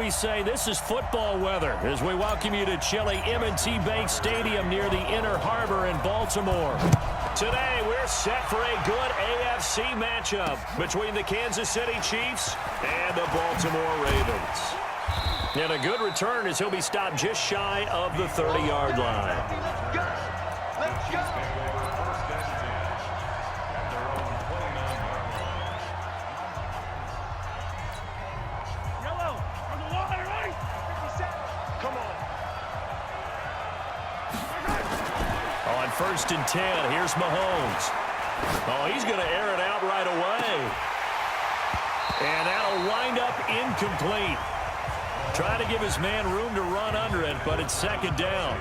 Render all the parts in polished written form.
we say this is football weather as we welcome you to chilly M&T Bank Stadium near the Inner Harbor in Baltimore. Today, we're set for a good AFC matchup between the Kansas City Chiefs and the Baltimore Ravens. And a good return as he'll be stopped just shy of the 30-yard line. Let's go. Yellow, on the line, right? 57. Come on. On 1st and 10, here's Mahomes. Oh, he's going to air it out right away. And that'll wind up incomplete. Trying to give his man room to run under it, but it's 2nd down.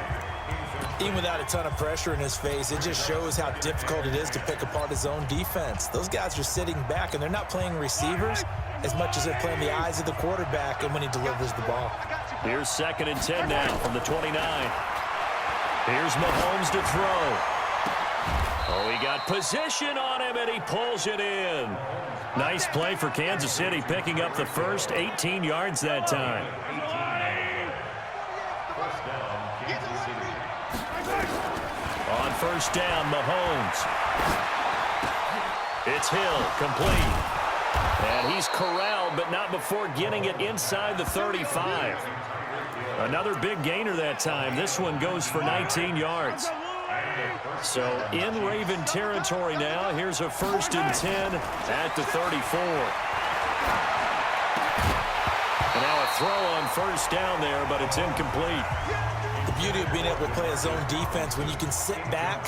Even without a ton of pressure in his face, it just shows how difficult it is to pick apart his own defense. Those guys are sitting back, and they're not playing receivers as much as they're playing the eyes of the quarterback and when he delivers the ball. Here's 2nd and 10 now from the 29. Here's Mahomes to throw. Oh, he got position on him, and he pulls it in. Nice play for Kansas City, picking up the first 18 yards that time. On 1st down, Mahomes. It's Hill, complete. And he's corralled, but not before getting it inside the 35. Another big gainer that time. This one goes for 19 yards. So in Raven territory now. Here's a 1st and 10 at the 34. And now a throw on 1st down there, but it's incomplete. The beauty of being able to play a zone defense when you can sit back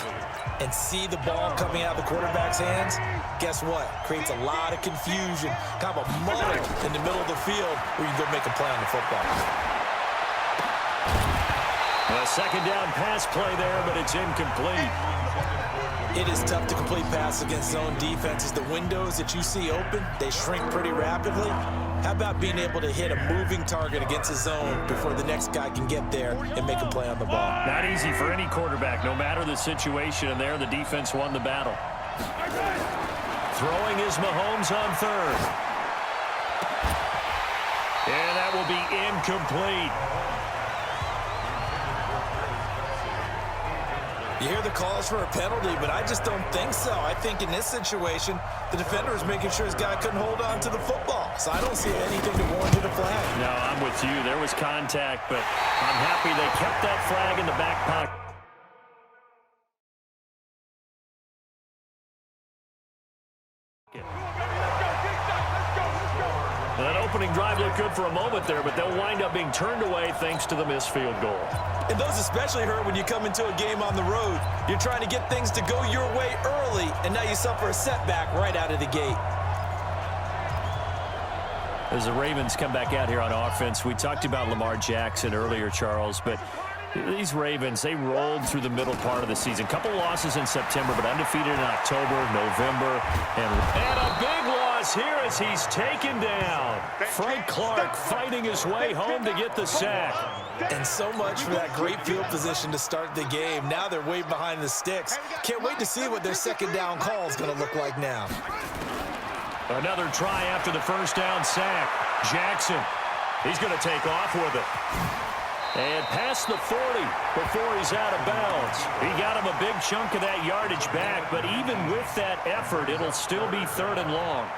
and see the ball coming out of the quarterback's hands, guess what? Creates a lot of confusion, kind of a muddle in the middle of the field where you can go make a play on the football. A 2nd down pass play there, but it's incomplete. It is tough to complete passes against zone defenses. The windows that you see open, they shrink pretty rapidly. How about being able to hit a moving target against a zone before the next guy can get there and make a play on the ball? Not easy for any quarterback, no matter the situation, and there the defense won the battle. Throwing is Mahomes on 3rd. And that will be incomplete. You hear the calls for a penalty, but I just don't think so. I think in this situation, the defender is making sure his guy couldn't hold on to the football. So I don't see anything to warrant a flag. No, I'm with you. There was contact, but I'm happy they kept that flag in the back pocket. That opening drive looked good for a moment there, but they'll wind up being turned away thanks to the missed field goal. And those especially hurt when you come into a game on the road. You're trying to get things to go your way early, and now you suffer a setback right out of the gate. As the Ravens come back out here on offense, we talked about Lamar Jackson earlier, Charles, but these Ravens, they rolled through the middle part of the season. Couple losses in September, but undefeated in October, November, and a big loss here as he's taken down. Frank Clark fighting his way home to get the sack. And so much for that great field position to start the game. Now they're way behind the sticks. Can't wait to see what their 2nd down call is going to look like now. Another try after the 1st down sack. Jackson, he's going to take off with it. And past the 40 before he's out of bounds. He got him a big chunk of that yardage back, but even with that effort, it'll still be 3rd and long.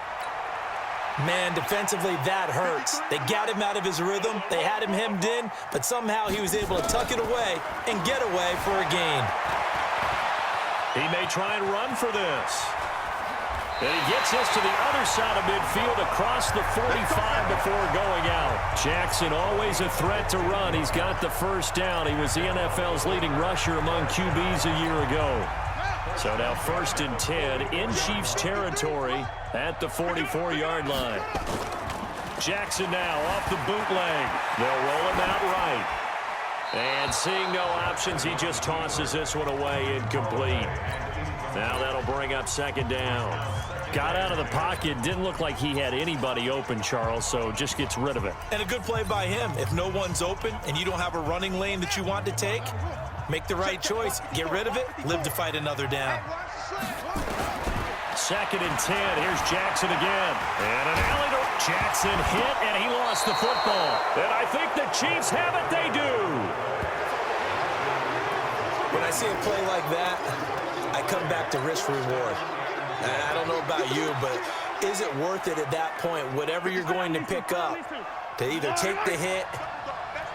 Man, defensively, that hurts. They got him out of his rhythm. They had him hemmed in, but somehow he was able to tuck it away and get away for a gain. He may try and run for this. And he gets this to the other side of midfield across the 45 before going out. Jackson always a threat to run. He's got the 1st down. He was the NFL's leading rusher among QBs a year ago. So now 1st and 10 in Chiefs territory at the 44-yard line. Jackson now off the bootleg. They'll roll him out right. And seeing no options, he just tosses this one away incomplete. Now that'll bring up 2nd down. Got out of the pocket. Didn't look like he had anybody open, Charles, so just gets rid of it. And a good play by him. If no one's open and you don't have a running lane that you want to take, make the right choice. Get rid of it. Live to fight another down. 2nd and 10. Here's Jackson again. And an alley to Jackson hit, and he lost the football. And I think the Chiefs have it. They do. When I see a play like that, I come back to risk reward. I don't know about you, but is it worth it at that point, whatever you're going to pick up, to either take the hit,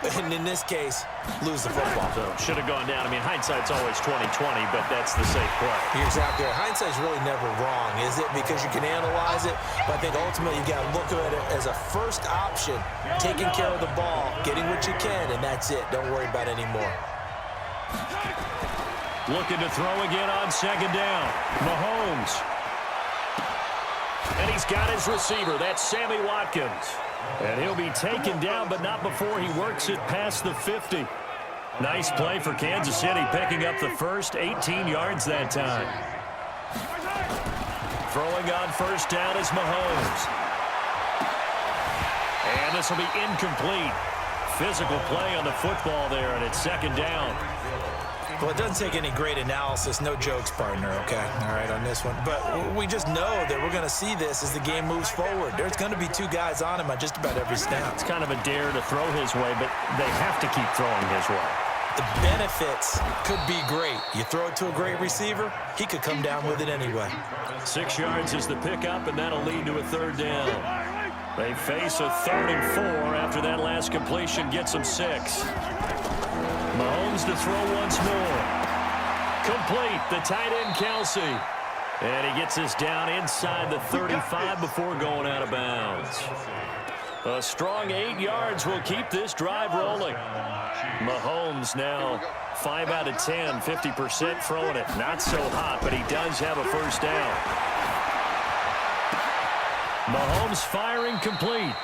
and in this case, lose the football? So should have gone down. I mean, hindsight's always 20/20, but that's the safe play. You're exactly right. Hindsight's really never wrong, is it? Because you can analyze it, but I think ultimately you got to look at it as a first option, taking care of the ball, getting what you can, and that's it. Don't worry about any more. Looking to throw again on second down. Mahomes. And he's got his receiver. That's Sammy Watkins. And he'll be taken down, but not before he works it past the 50. Nice play for Kansas City, picking up the first 18 yards that time. Throwing on first down is Mahomes. And this will be incomplete. Physical play on the football there, and it's second down. Well, it doesn't take any great analysis. No jokes, partner, okay? All right, on this one. But we just know that we're going to see this as the game moves forward. There's going to be two guys on him on just about every snap. It's kind of a dare to throw his way, but they have to keep throwing his way. The benefits could be great. You throw it to a great receiver, he could come down with it anyway. 6 yards is the pickup, and that'll lead to a third down. They face a 3rd and 4 after that last completion gets them 6. Mahomes to throw once more. Complete, the tight end Kelsey. And he gets us down inside the 35 before going out of bounds. A strong 8 yards will keep this drive rolling. Mahomes now 5 out of 10, 50% throwing it. Not so hot, but he does have a first down. Mahomes firing complete.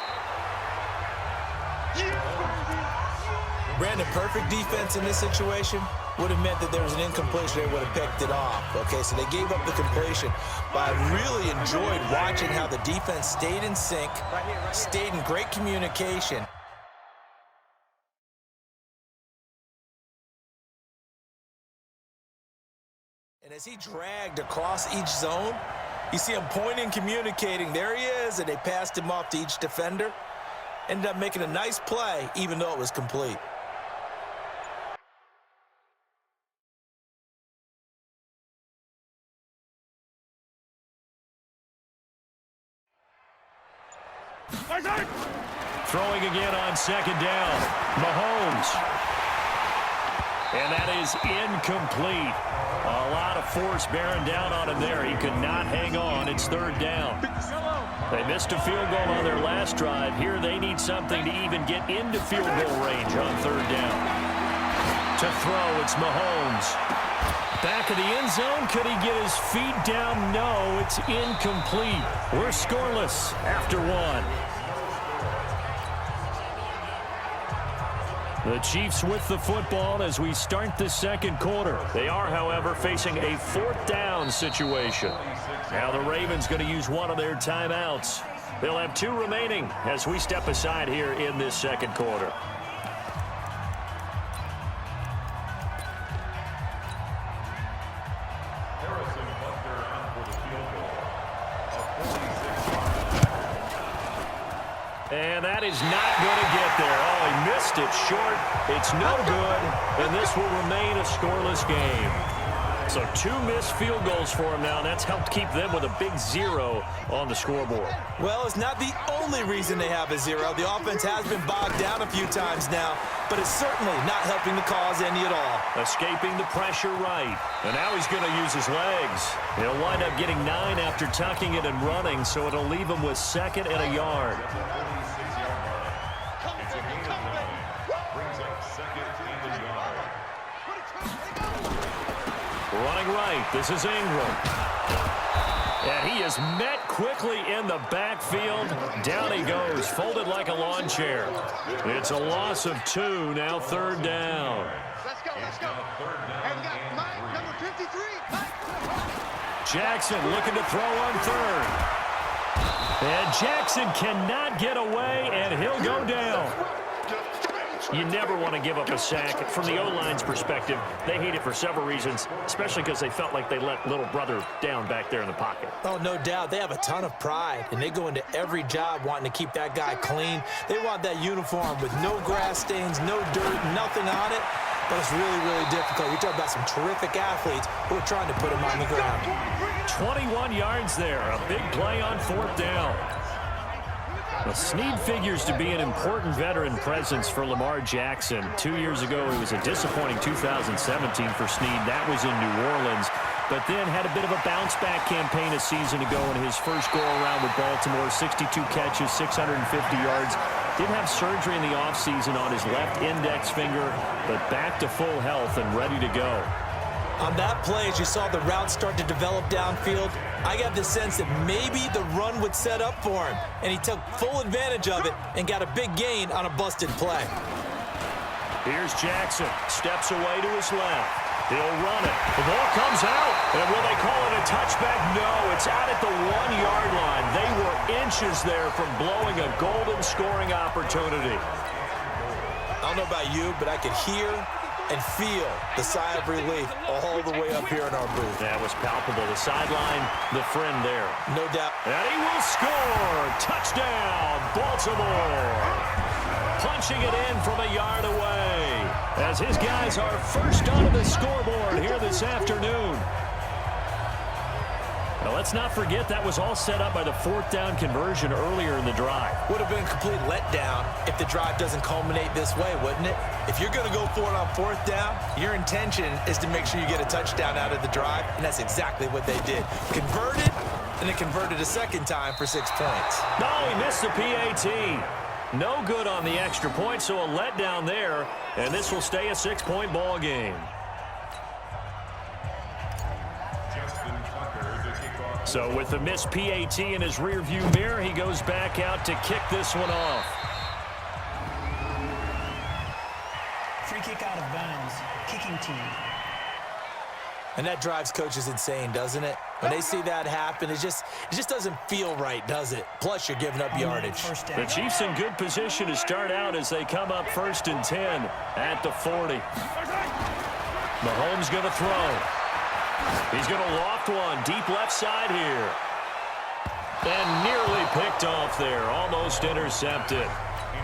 Brandon, perfect defense in this situation would have meant that there was an incompletion. They would have picked it off. Okay, so they gave up the completion. But I really enjoyed watching how the defense stayed in sync, stayed in great communication. And as he dragged across each zone, you see him pointing, communicating. There he is, and they passed him off to each defender. Ended up making a nice play, even though it was complete. Throwing again on second down. Mahomes. And that is incomplete. A lot of force bearing down on him there. He could not hang on. It's third down. They missed a field goal on their last drive. Here they need something to even get into field goal range on third down. To throw, it's Mahomes. Back of the end zone. Could he get his feet down? No, it's incomplete. We're scoreless after one. The Chiefs with the football as we start the second quarter. They are, however, facing a 4th down situation. Now the Ravens going to use one of their timeouts. They'll have 2 remaining as we step aside here in this second quarter. And that is not going to get there. Oh, he missed it short. It's no good, and this will remain a scoreless game. So 2 missed field goals for him now. That's helped keep them with a big 0 on the scoreboard. Well, it's not the only reason they have a 0. The offense has been bogged down a few times now, but it's certainly not helping the cause any at all. Escaping the pressure right. And now he's going to use his legs. He'll wind up getting 9 after tucking it and running, so it'll leave him with 2nd and a yard. Running right, this is Ingram. And he is met quickly in the backfield. Down he goes, folded like a lawn chair. It's a loss of 2, now third down. Let's go, let's go. And we got Mike, number 53. Jackson looking to throw on third. And Jackson cannot get away, and he'll go down. You never want to give up a sack. From the O-line's perspective, they hate it for several reasons, especially because they felt like they let little brother down back there in the pocket. Oh, no doubt. They have a ton of pride, and they go into every job wanting to keep that guy clean. They want that uniform with no grass stains, no dirt, nothing on it. But it's really, really difficult. You're talking about some terrific athletes who are trying to put him on the ground. 21 yards there. A big play on 4th down. Well, Snead figures to be an important veteran presence for Lamar Jackson. 2 years ago, it was a disappointing 2017 for Snead. That was in New Orleans. But then had a bit of a bounce-back campaign a season ago in his first go-around with Baltimore. 62 catches, 650 yards. Did have surgery in the offseason on his left index finger, but back to full health and ready to go. On that play, as you saw the route start to develop downfield, I got the sense that maybe the run would set up for him, and he took full advantage of it and got a big gain on a busted play. Here's Jackson. Steps away to his left. He'll run it. The ball comes out. And will they call it a touchback? No, it's out at the 1-yard line. They were inches there from blowing a golden scoring opportunity. I don't know about you, but I could hear and feel the sigh of relief all the way up here in our booth. That was palpable. The sideline, the friend there. No doubt. And he will score. Touchdown, Baltimore. Punching it in from a yard away as his guys are first onto the scoreboard here this afternoon. Now, let's not forget that was all set up by the 4th down conversion earlier in the drive. Would have been a complete letdown if the drive doesn't culminate this way, wouldn't it? If you're going to go for it on 4th down, your intention is to make sure you get a touchdown out of the drive, and that's exactly what they did. Converted, and then converted a second time for 6 points. No, he missed the PAT. No good on the extra point, so a letdown there, and this will stay a 6-point ball game. So with the missed PAT in his rearview mirror, he goes back out to kick this one off. Free kick out of bounds, kicking team. And that drives coaches insane, doesn't it? When they see that happen, it just doesn't feel right, does it? Plus, you're giving up yardage. The Chiefs in good position to start out as they come up 1st and 10 at the 40. Mahomes going to throw. He's going to loft one deep left side here. And nearly picked off there. Almost intercepted.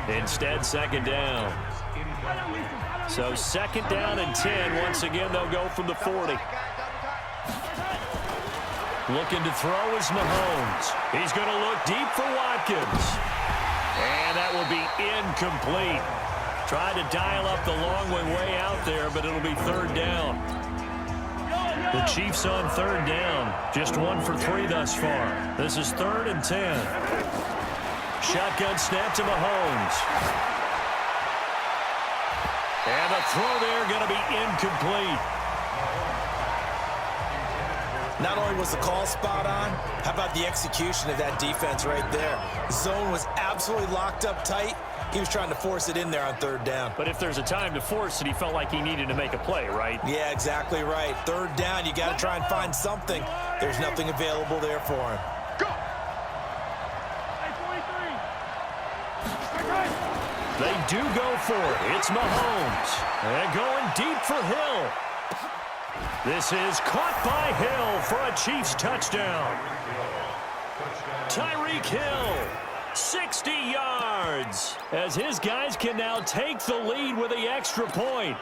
Instead, 2nd down. So 2nd down and 10. Once again, they'll go from the 40. Looking to throw is Mahomes. He's going to look deep for Watkins. And that will be incomplete. Tried to dial up the long way out there, but it'll be 3rd down. The Chiefs on 3rd down. Just 1 for 3 thus far. This is 3rd and 10. Shotgun snap to Mahomes. And the throw there going to be incomplete. Not only was the call spot on, how about the execution of that defense right there? The zone was absolutely locked up tight. He was trying to force it in there on 3rd down. But if there's a time to force it, he felt like he needed to make a play, right? Yeah, exactly right. 3rd down, you got to try and find something. There's nothing available there for him. Go! They do go for it. It's Mahomes. And going deep for Hill. This is caught by Hill for a Chiefs touchdown. Tyreek Hill, 60 yards, as his guys can now take the lead with the extra point.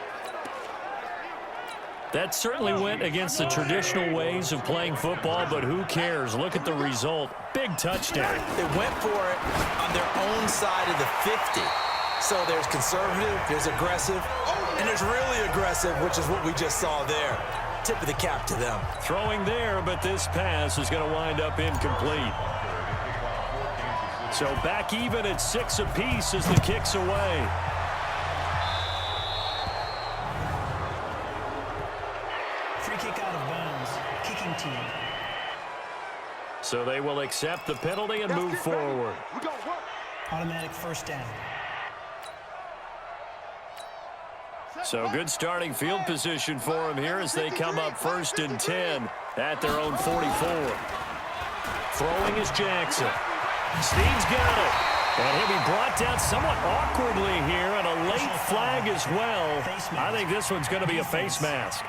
That certainly went against the traditional ways of playing football, but who cares? Look at the result. Big touchdown. They went for it on their own side of the 50. So there's conservative, there's aggressive, and there's really aggressive, which is what we just saw there. Tip of the cap to them. Throwing there, but this pass is going to wind up incomplete. So back even at 6 apiece as the kick's away. Free kick out of bounds, kicking team. So they will accept the penalty and move forward. Automatic 1st down. So good starting field position for them here as they come up 1st and 10 at their own 44. Throwing is Jackson. Snead's got it. And he'll be brought down somewhat awkwardly here, and a late flag as well. I think this one's going to be a face mask.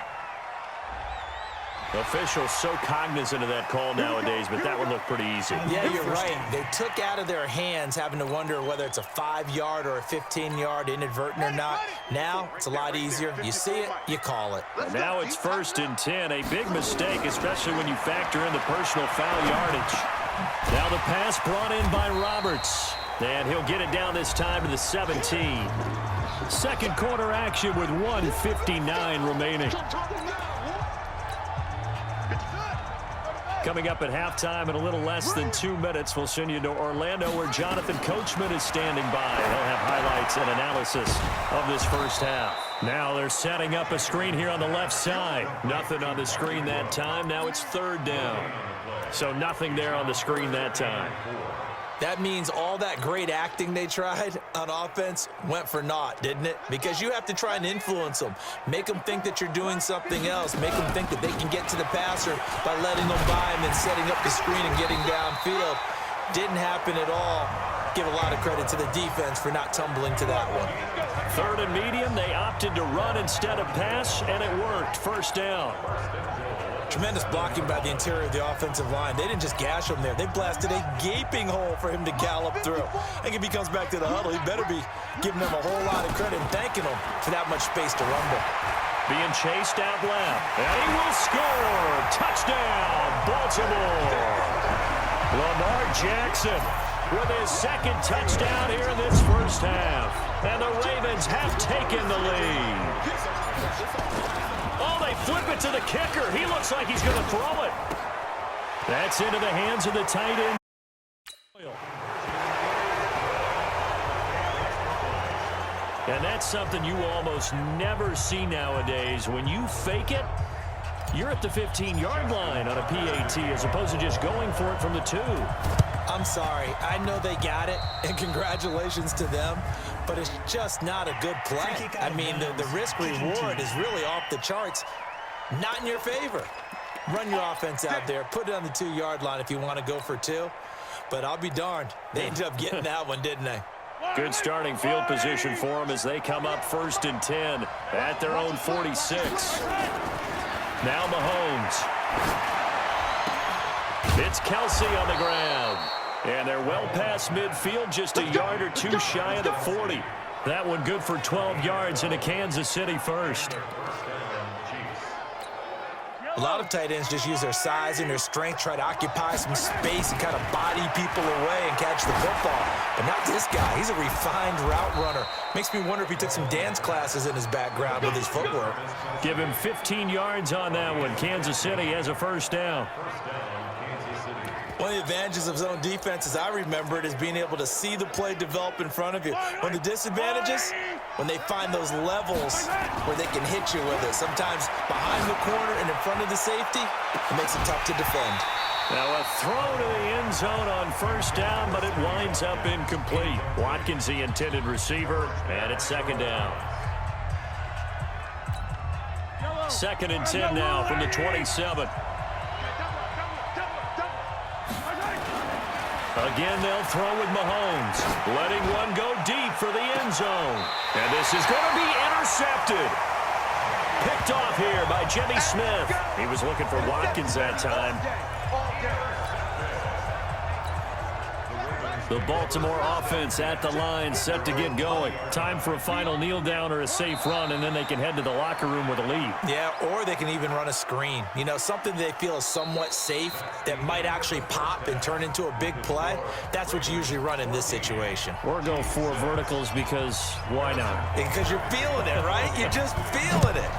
Officials so cognizant of that call nowadays, but that would look pretty easy. Yeah, you're right. They took out of their hands having to wonder whether it's a 5-yard or a 15-yard inadvertent or not. Now it's a lot easier. You see it, you call it. And now it's 1st and 10. A big mistake, especially when you factor in the personal foul yardage. Now the pass brought in by Roberts. And he'll get it down this time to the 17. Second quarter action with 1:59 remaining. Coming up at halftime in a little less than 2 minutes, we'll send you to Orlando where Jonathan Coachman is standing by. He'll have highlights and analysis of this first half. Now they're setting up a screen here on the left side. Nothing on the screen that time. Now it's 3rd down. So nothing there on the screen that time. That means all that great acting they tried on offense went for naught, didn't it? Because you have to try and influence them. Make them think that you're doing something else. Make them think that they can get to the passer by letting them by and then setting up the screen and getting downfield. Didn't happen at all. Give a lot of credit to the defense for not tumbling to that one. 3rd and medium, they opted to run instead of pass, and it worked. 1st down. Tremendous blocking by the interior of the offensive line. They didn't just gash him there. They blasted a gaping hole for him to gallop through. I think if he comes back to the huddle, he better be giving them a whole lot of credit and thanking them for that much space to rumble. Being chased out left. And he will score. Touchdown, Baltimore. Lamar Jackson with his 2nd touchdown here in this first half. And the Ravens have taken the lead. Oh, they flip it to the kicker. He looks like he's going to throw it. That's into the hands of the tight end. And that's something you almost never see nowadays. When you fake it, you're at the 15-yard line on a PAT as opposed to just going for it from the 2. I'm sorry. I know they got it, and congratulations to them, but it's just not a good play. I mean, the risk-reward is really off the charts. Not in your favor. Run your offense out there. Put it on the 2-yard line if you want to go for 2. But I'll be darned. They ended up getting that one, didn't they? Good starting field position for them as they come up 1st and 10 at their own 46. Now Mahomes. It's Kelsey on the ground. And they're well past midfield, just a yard or 2 shy of the 40. That one good for 12 yards into Kansas City first. A lot of tight ends just use their size and their strength, try to occupy some space and kind of body people away and catch the football. But not this guy. He's a refined route runner. Makes me wonder if he took some dance classes in his background with his footwork. Give him 15 yards on that one. Kansas City has a 1st down. One of the advantages of zone defense, as I remember it, is being able to see the play develop in front of you. One of the disadvantages, when they find those levels where they can hit you with it. Sometimes behind the corner and in front of the safety, it makes it tough to defend. Now a throw to the end zone on 1st down, but it winds up incomplete. Watkins, the intended receiver, and it's 2nd down. 2nd and 10 now from the 27. Again, they'll throw with Mahomes, letting one go deep for the end zone. And this is going to be intercepted. Picked off here by Jimmy Smith. He was looking for Watkins that time. The Baltimore offense at the line, set to get going. Time for a final kneel down or a safe run, and then they can head to the locker room with a lead. Yeah, or they can even run a screen. You know, something they feel is somewhat safe that might actually pop and turn into a big play. That's what you usually run in this situation. Or go 4 verticals because why not? Because you're feeling it, right? You're just feeling it.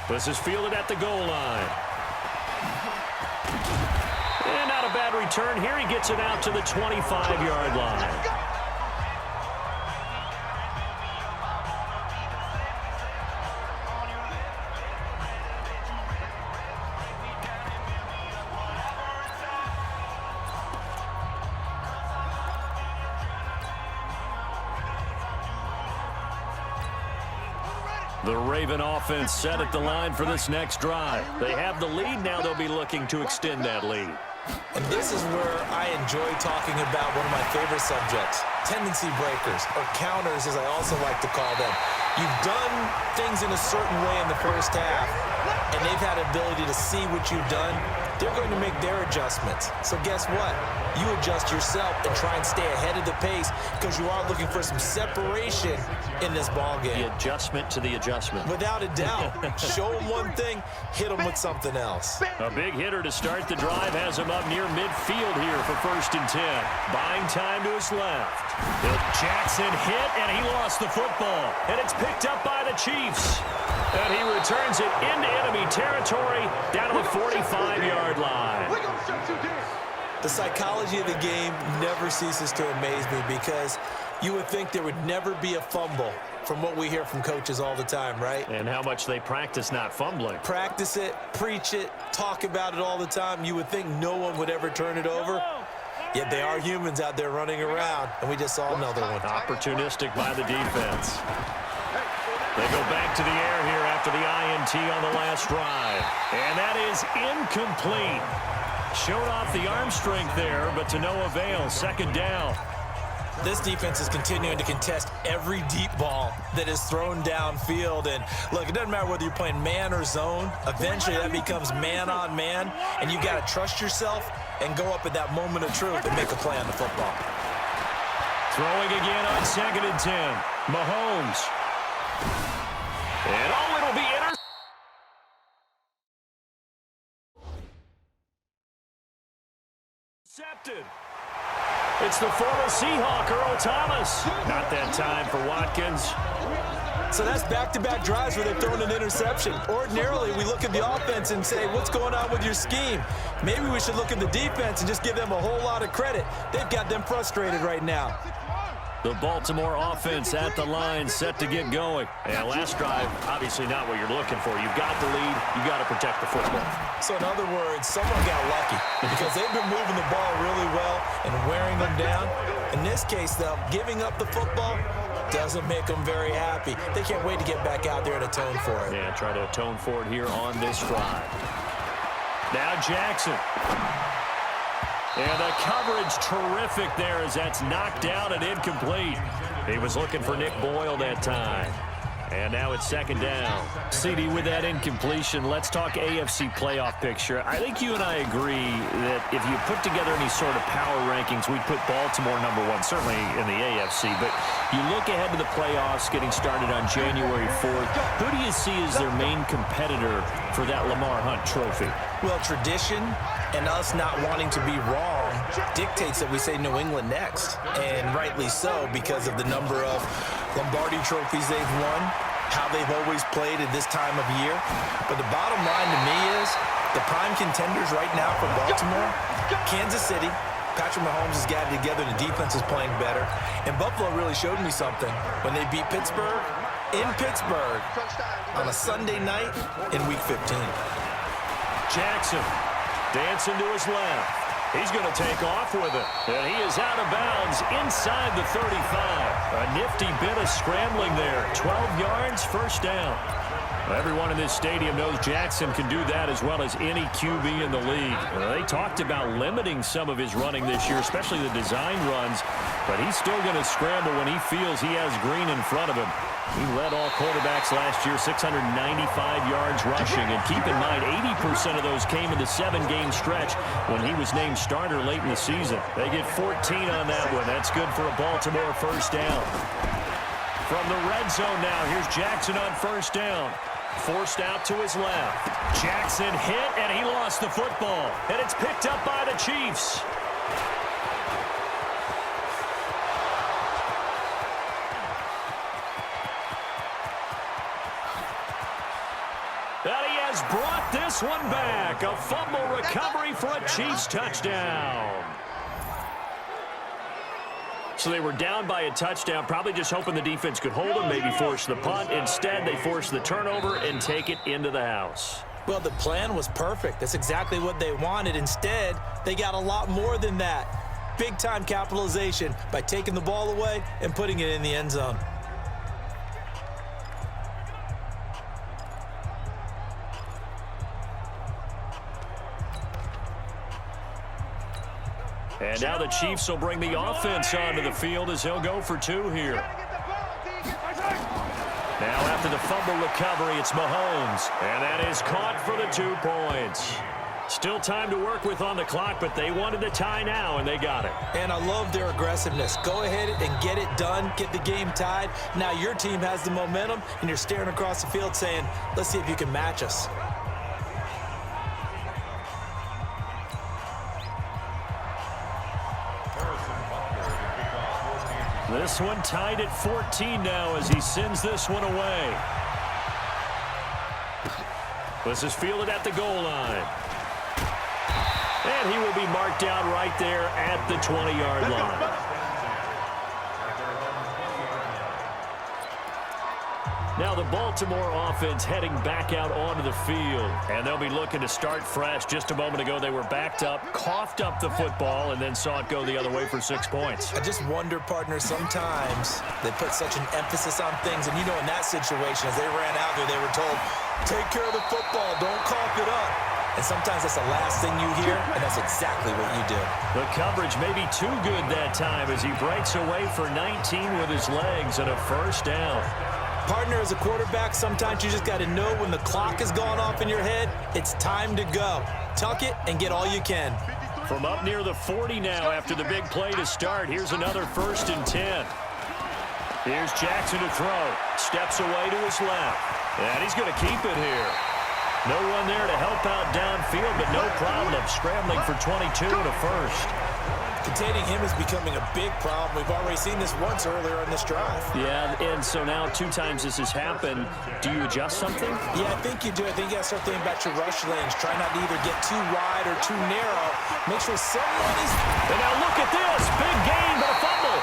This is fielded at the goal line. And not a bad return here. He gets it out to the 25-yard line. The Raven offense set at the line for this next drive. They have the lead. Now they'll be looking to extend that lead. And this is where I enjoy talking about one of my favorite subjects, tendency breakers, or counters as I also like to call them. You've done things in a certain way in the first half, and they've had ability to see what you've done. They're going to make their adjustments. So guess what? You adjust yourself and try and stay ahead of the pace because you are looking for some separation in this ball game. The adjustment to the adjustment. Without a doubt. Show them one thing, hit them with something else. A big hitter to start the drive has him up near midfield here for 1st and 10. Buying time to his left. Jackson hit, and he lost the football. And it's picked up by the Chiefs. And he returns it into enemy territory down to the 45-yard line. The psychology of the game never ceases to amaze me because you would think there would never be a fumble from what we hear from coaches all the time, right? And how much they practice not fumbling. Practice it, preach it, talk about it all the time. You would think no one would ever turn it over. Yet they are humans out there running around, and we just saw another one. Opportunistic by the defense. They go back to the air here after the INT on the last drive. And that is incomplete. Showed off the arm strength there, but to no avail. 2nd down. This defense is continuing to contest every deep ball that is thrown downfield. And look, it doesn't matter whether you're playing man or zone. Eventually that becomes man on man, and you got to trust yourself and go up at that moment of truth and make a play on the football. Throwing again on 2nd and 10. Mahomes. And it'll be intercepted. It's the former Seahawk, Earl Thomas. Not that time for Watkins. So that's back-to-back drives where they've thrown an interception. Ordinarily, we look at the offense and say, what's going on with your scheme? Maybe we should look at the defense and just give them a whole lot of credit. They've got them frustrated right now. The Baltimore offense at the line, set to get going. And last drive, obviously not what you're looking for. You've got the lead. You've got to protect the football. So in other words, someone got lucky because they've been moving the ball really well and wearing them down. In this case, though, giving up the football doesn't make them very happy. They can't wait to get back out there and atone for it. Yeah, try to atone for it here on this drive. Now Jackson. And the coverage terrific there as that's knocked down and incomplete. He was looking for Nick Boyle that time. And now it's 2nd down. CD, with that incompletion, let's talk AFC playoff picture. I think you and I agree that if you put together any sort of power rankings, we'd put Baltimore #1, certainly in the AFC. But you look ahead to the playoffs getting started on January 4th. Who do you see as their main competitor for that Lamar Hunt trophy? Well, tradition and us not wanting to be wrong dictates that we say New England next. And rightly so because of the number of Lombardi trophies they've won, how they've always played at this time of year. But the bottom line to me is the prime contenders right now for Baltimore, Kansas City. Patrick Mahomes has got it together. The defense is playing better. And Buffalo really showed me something when they beat Pittsburgh in Pittsburgh on a Sunday night in Week 15. Jackson dancing to his left. He's going to take off with it. And he is out of bounds inside the 35. A nifty bit of scrambling there. 12 yards, 1st down. Everyone in this stadium knows Jackson can do that as well as any QB in the league. They talked about limiting some of his running this year, especially the design runs, but he's still going to scramble when he feels he has green in front of him. He led all quarterbacks last year, 695 yards rushing. And keep in mind, 80% of those came in the 7-game stretch when he was named starter late in the season. They get 14 on that one. That's good for a Baltimore 1st down. From the red zone now, here's Jackson on 1st down. Forced out to his left. Jackson hit, and he lost the football. And it's picked up by the Chiefs. And he has brought this one back. A fumble recovery for a Chiefs touchdown. So they were down by a touchdown, probably just hoping the defense could hold them, maybe force the punt. Instead, they forced the turnover and take it into the house. Well, the plan was perfect. That's exactly what they wanted. Instead, they got a lot more than that. Big-time capitalization by taking the ball away and putting it in the end zone. And now the Chiefs will bring the offense onto the field as he'll go for 2 here. Now after the fumble recovery, it's Mahomes. And that is caught for the 2 points. Still time to work with on the clock, but they wanted the tie now, and they got it. And I love their aggressiveness. Go ahead and get it done, get the game tied. Now your team has the momentum, and you're staring across the field saying, let's see if you can match us. This one tied at 14 now as he sends this one away. This is fielded at the goal line. And he will be marked down right there at the 20-yard line. Now the Baltimore offense heading back out onto the field. And they'll be looking to start fresh. Just a moment ago, they were backed up, coughed up the football, and then saw it go the other way for 6 points. I just wonder, partner, sometimes they put such an emphasis on things. And, you know, in that situation, as they ran out there, they were told, take care of the football, don't cough it up. And sometimes that's the last thing you hear, and that's exactly what you do. The coverage may be too good that time as he breaks away for 19 with his legs and a first down. Partner, as a quarterback, sometimes you just got to know when the clock has gone off in your head, it's time to go. Tuck it and get all you can. From up near the 40 now after the big play to start, here's another 1st and 10. Here's Jackson to throw. Steps away to his left. And he's going to keep it here. No one there to help out downfield, but no problem scrambling for 22 and a first. Containing him is becoming a big problem. We've already seen this once earlier in this drive. Yeah, and so now 2 times this has happened. Do you adjust something? Yeah, I think you do. I think you got to start thinking about your rush lanes. Try not to either get too wide or too narrow. Make sure somebody's... And now look at this. Big gain, but a fumble.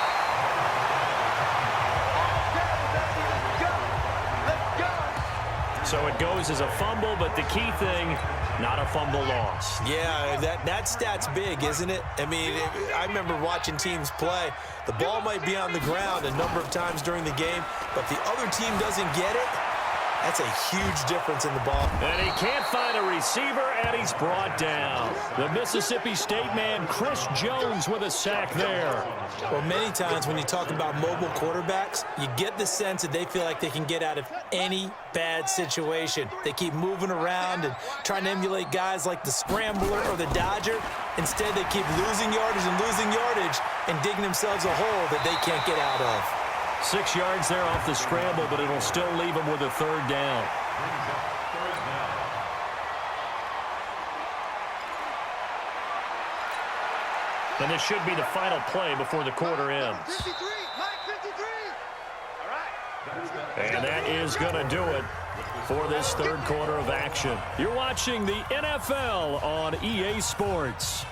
So it goes as a fumble, but the key thing, not a fumble loss. Yeah, that stat's big, isn't it? I mean, I remember watching teams play. The ball might be on the ground a number of times during the game, but the other team doesn't get it. That's a huge difference in the ball. And he can't find a receiver, and he's brought down. The Mississippi State man, Chris Jones, with a sack there. Well, many times when you talk about mobile quarterbacks, you get the sense that they feel like they can get out of any bad situation. They keep moving around and trying to emulate guys like the Scrambler or the Dodger. Instead, they keep losing yardage and digging themselves a hole that they can't get out of. 6 yards there off the scramble, but it'll still leave him with a 3rd down. And this should be the final play before the quarter ends. 53, Mike 53. All right. And that is going to do it for this 3rd quarter of action. You're watching the NFL on EA Sports.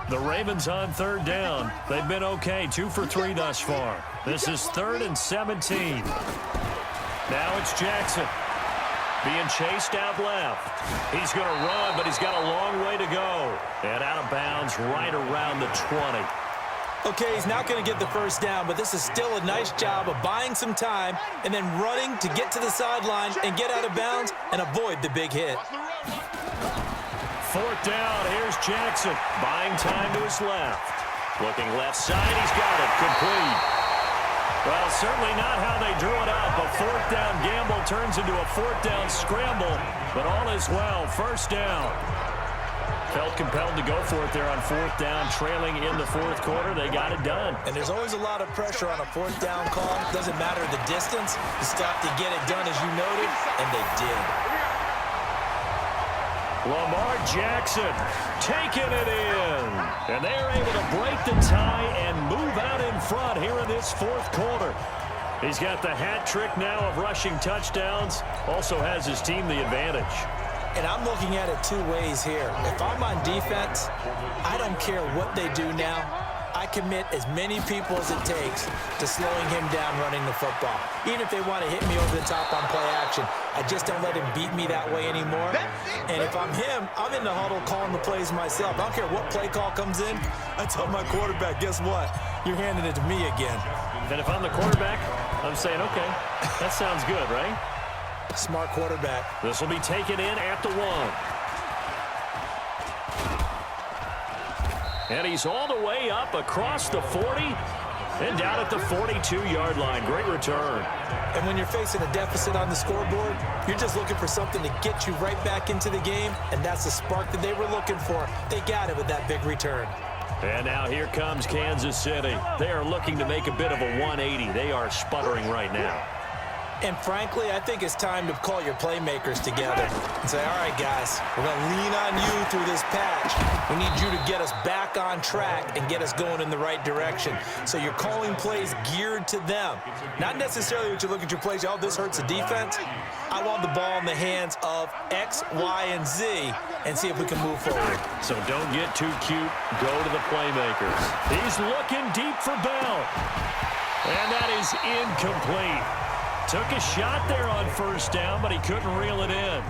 The Ravens on 3rd down. They've been okay, 2 for 3 thus far. This is 3rd and 17. Now it's Jackson being chased out left. He's going to run, but he's got a long way to go. And out of bounds right around the 20. Okay, he's not going to get the first down, but this is still a nice job of buying some time and then running to get to the sideline and get out of bounds and avoid the big hit. 4th down, here's Jackson, buying time to his left. Looking left side, he's got it, complete. Well, certainly not how they drew it up. A 4th down gamble turns into a 4th down scramble, but all is well, 1st down. Felt compelled to go for it there on 4th down, trailing in the 4th quarter. They got it done. And there's always a lot of pressure on a 4th down call. Doesn't matter the distance, you stop to get it done as you noted, and they did. Lamar Jackson taking it in. And they're able to break the tie and move out in front here in this 4th quarter. He's got the hat trick now of rushing touchdowns. Also has his team the advantage. And I'm looking at it 2 ways here. If I'm on defense, I don't care what they do now. I commit as many people as it takes to slowing him down running the football. Even if they want to hit me over the top on play action, I just don't let him beat me that way anymore. And if I'm him, I'm in the huddle calling the plays myself. I don't care what play call comes in. I tell my quarterback, guess what? You're handing it to me again. And if I'm the quarterback, I'm saying, okay, that sounds good, right? Smart quarterback. This will be taken in at the 1. And he's all the way up across the 40 and down at the 42-yard line. Great return. And when you're facing a deficit on the scoreboard, you're just looking for something to get you right back into the game, and that's the spark that they were looking for. They got it with that big return. And now here comes Kansas City. They are looking to make a bit of a 180. They are sputtering right now. And frankly, I think it's time to call your playmakers together and say, all right, guys, we're going to lean on you through this patch. We need you to get us back on track and get us going in the right direction. So you're calling plays geared to them. Not necessarily what you look at your plays, oh, this hurts the defense. I want the ball in the hands of X, Y, and Z and see if we can move forward. So don't get too cute. Go to the playmakers. He's looking deep for Bell. And that is incomplete. Took a shot there on first down, but he couldn't reel it in.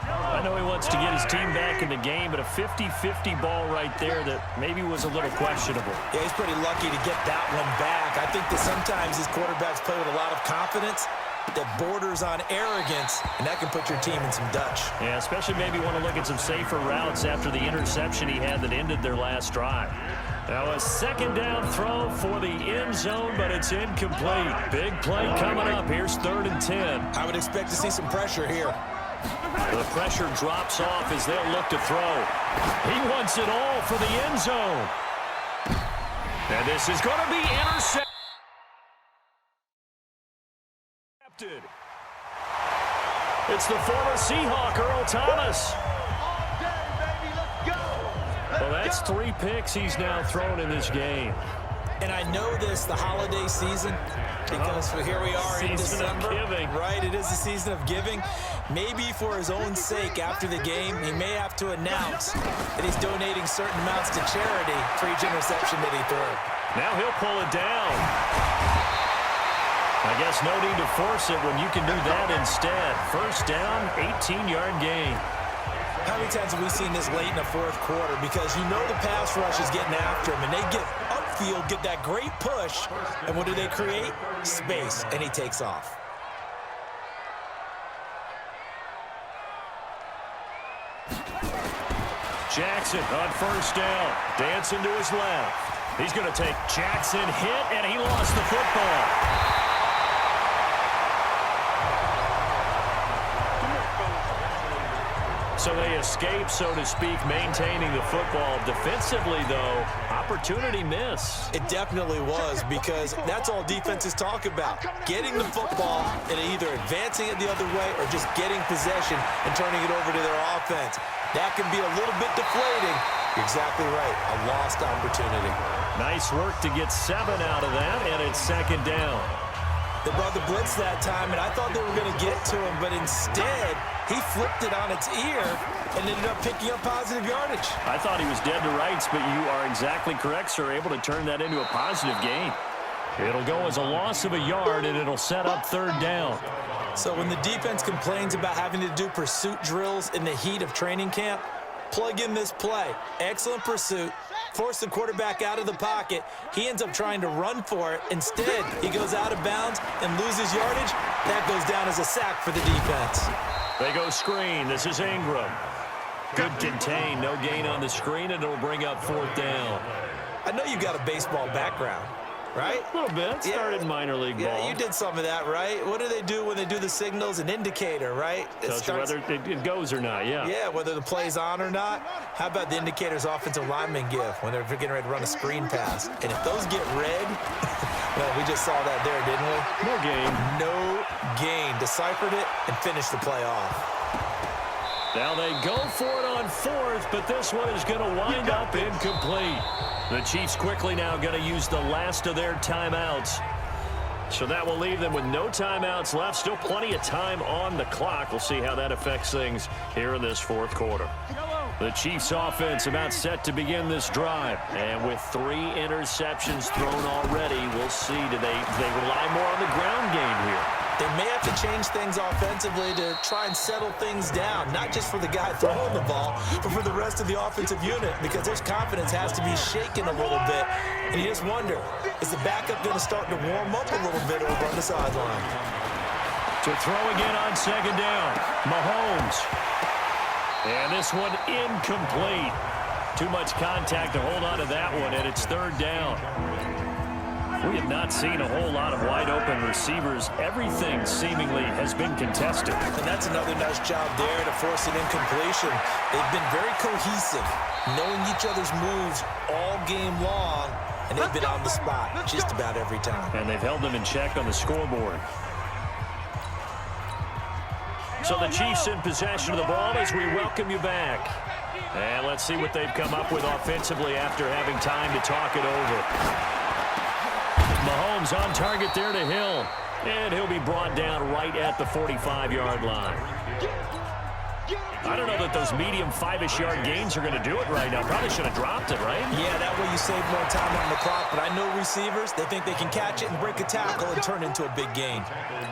I know he wants to get his team back in the game, but a 50-50 ball right there that maybe was a little questionable. Yeah, he's pretty lucky to get that one back. I think that sometimes these quarterbacks play with a lot of confidence that borders on arrogance, and that can put your team in some Dutch. Yeah, especially maybe want to look at some safer routes after the interception he had that ended their last drive. Now a second down throw for the end zone, but it's incomplete. Big play coming up. Here's 3rd and 10. I would expect to see some pressure here. The pressure drops off as they'll look to throw. He wants it all for the end zone. And this is going to be intercepted. It's the former Seahawk, Earl Thomas. Well, that's 3 picks he's now thrown in this game. And I know this, the holiday season, because here we are in December. Right, it is the season of giving. Maybe for his own sake, after the game, he may have to announce that he's donating certain amounts to charity for each interception that he threw. Now he'll pull it down. I guess no need to force it when you can do that instead. First down, 18-yard gain. How many times have we seen this late in the 4th quarter? Because you know the pass rush is getting after him, and they get upfield, get that great push, and what do they create? Space, and he takes off. Jackson on first down, dancing to his left. He's going to take Jackson hit, and he lost the football. So they escape, so to speak, maintaining the football. Defensively, though, opportunity miss. It definitely was, because that's all defenses talk about. Getting the football and either advancing it the other way or just getting possession and turning it over to their offense. That can be a little bit deflating. You're exactly right. A lost opportunity. Nice work to get 7 out of that, and it's 2nd down. They brought the blitz that time, and I thought they were going to get to him, but instead, he flipped it on its ear and ended up picking up positive yardage. I thought he was dead to rights, but you are exactly correct, sir, able to turn that into a positive gain. It'll go as a loss of a yard, and it'll set up 3rd down. So when the defense complains about having to do pursuit drills in the heat of training camp, plug in this play. Excellent pursuit. Force the quarterback out of the pocket. He ends up trying to run for it. Instead, he goes out of bounds and loses yardage. That goes down as a sack for the defense. They go screen. This is Ingram. Good contain. No gain on the screen, and it'll bring up 4th down. I know you got a baseball background, right? A little bit. Started in minor league ball. Yeah, you did some of that, right? What do they do when they do the signals? An indicator, right? Tells you whether it goes or not, yeah. Yeah, whether the play's on or not. How about the indicators offensive linemen give when they're getting ready to run a screen pass? And if those get red, well, we just saw that there, didn't we? No gain. No gain. Deciphered it and finished the play off. Now they go for it on 4th, but this one is going to wind up incomplete. The Chiefs quickly now going to use the last of their timeouts. So that will leave them with no timeouts left. Still plenty of time on the clock. We'll see how that affects things here in this 4th quarter. The Chiefs offense about set to begin this drive. And with 3 interceptions thrown already, we'll see. Do they rely more on the ground game here? They may have to change things offensively to try and settle things down, not just for the guy throwing the ball, but for the rest of the offensive unit, because their confidence has to be shaken a little bit. And you just wonder, is the backup going to start to warm up a little bit over on the sideline? To throw again on 2nd down, Mahomes. And this one incomplete. Too much contact to hold on to that one, and it's third down. We have not seen a whole lot of wide-open receivers. Everything seemingly has been contested. And that's another nice job there to force an incompletion. They've been very cohesive, knowing each other's moves all game long, and they've been on the spot just about every time. And they've held them in check on the scoreboard. So the Chiefs in possession of the ball as we welcome you back. And let's see what they've come up with offensively after having time to talk it over. Mahomes on target there to Hill. And he'll be brought down right at the 45-yard line. I don't know that those medium 5-ish yard gains are going to do it right now. Probably should have dropped it, right? Yeah, that way you save more time on the clock. But I know receivers, they think they can catch it and break a tackle and turn it into a big gain.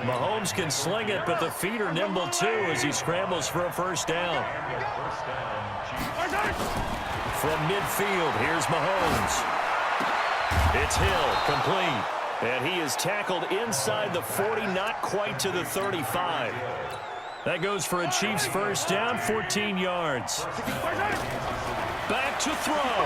Mahomes can sling it, but the feet are nimble too as he scrambles for a first down. From midfield, here's Mahomes. It's Hill, complete. And he is tackled inside the 40, not quite to the 35. That goes for a Chiefs first down, 14 yards. Back to throw.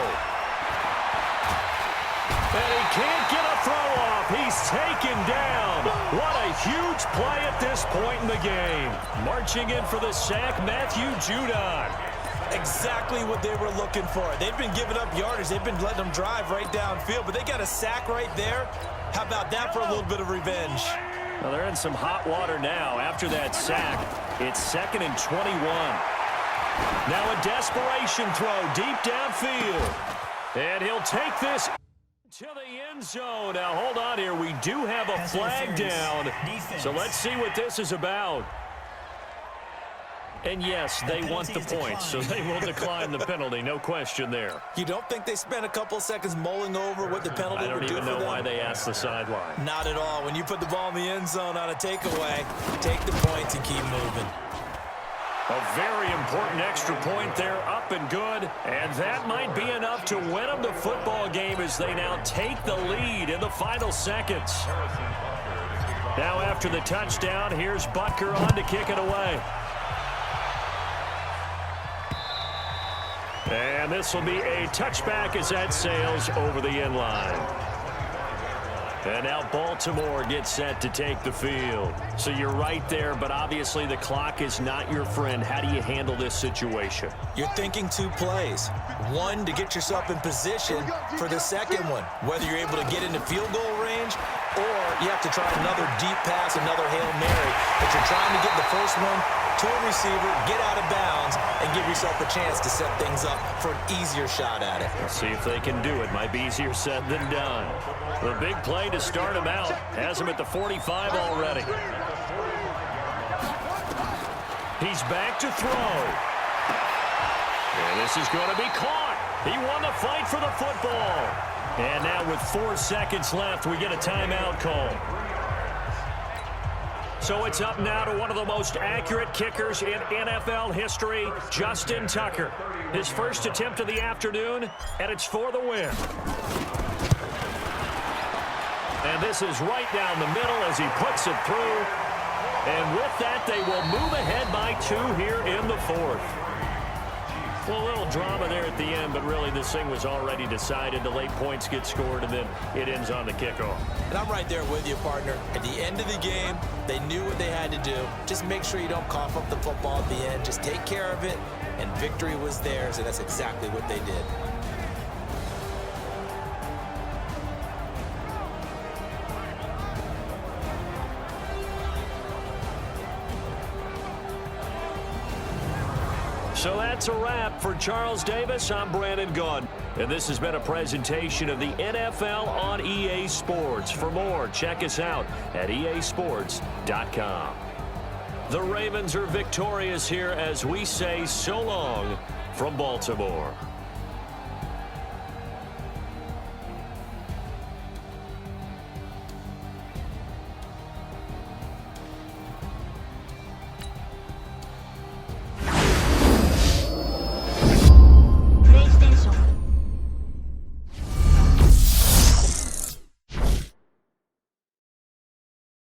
And he can't get a throw off. He's taken down. What a huge play at this point in the game. Marching in for the sack, Matthew Judon. Exactly what they were looking for. They've been giving up yardage. They've been letting them drive right downfield, but they got a sack right there. How about that for a little bit of revenge? Well, they're in some hot water now after that sack. It's 2nd and 21. Now a desperation throw deep downfield. And he'll take this to the end zone. Now, hold on here. We do have a flag down. So let's see what this is about. And yes, they want the points, so they will decline the penalty. No question there. You don't think they spent a couple seconds mulling over what the penalty would do for them? I don't even know why they asked the sideline. Not at all. When you put the ball in the end zone on a takeaway, take the points and keep moving. A very important extra point there, up and good. And that might be enough to win them the football game as they now take the lead in the final seconds. Now after the touchdown, here's Butker on to kick it away. And this will be a touchback as that sails over the end line. And now Baltimore gets set to take the field. So you're right there, but obviously the clock is not your friend. How do you handle this situation? You're thinking 2 plays. One, to get yourself in position for the second one, whether you're able to get into field goal range or you have to try another deep pass, another Hail Mary. But you're trying to get the first one to a receiver, get out of bounds, and give yourself a chance to set things up for an easier shot at it. Let's see if they can do it. Might be easier said than done. The big play to start him out. Has him at the 45 already. He's back to throw. And this is going to be caught. He won the fight for the football. And now with 4 seconds left, we get a timeout call. So it's up now to one of the most accurate kickers in NFL history, Justin Tucker. His first attempt of the afternoon, and it's for the win. And this is right down the middle as he puts it through. And with that, they will move ahead by 2 here in the 4th. Well, a little drama there at the end, but really this thing was already decided. The late points get scored, and then it ends on the kickoff. And I'm right there with you, partner. At the end of the game, they knew what they had to do. Just make sure you don't cough up the football at the end. Just take care of it, and victory was theirs, and that's exactly what they did. So that's a wrap for Charles Davis. I'm Brandon Gaudin. And this has been a presentation of the NFL on EA Sports. For more, check us out at easports.com. The Ravens are victorious here as we say so long from Baltimore.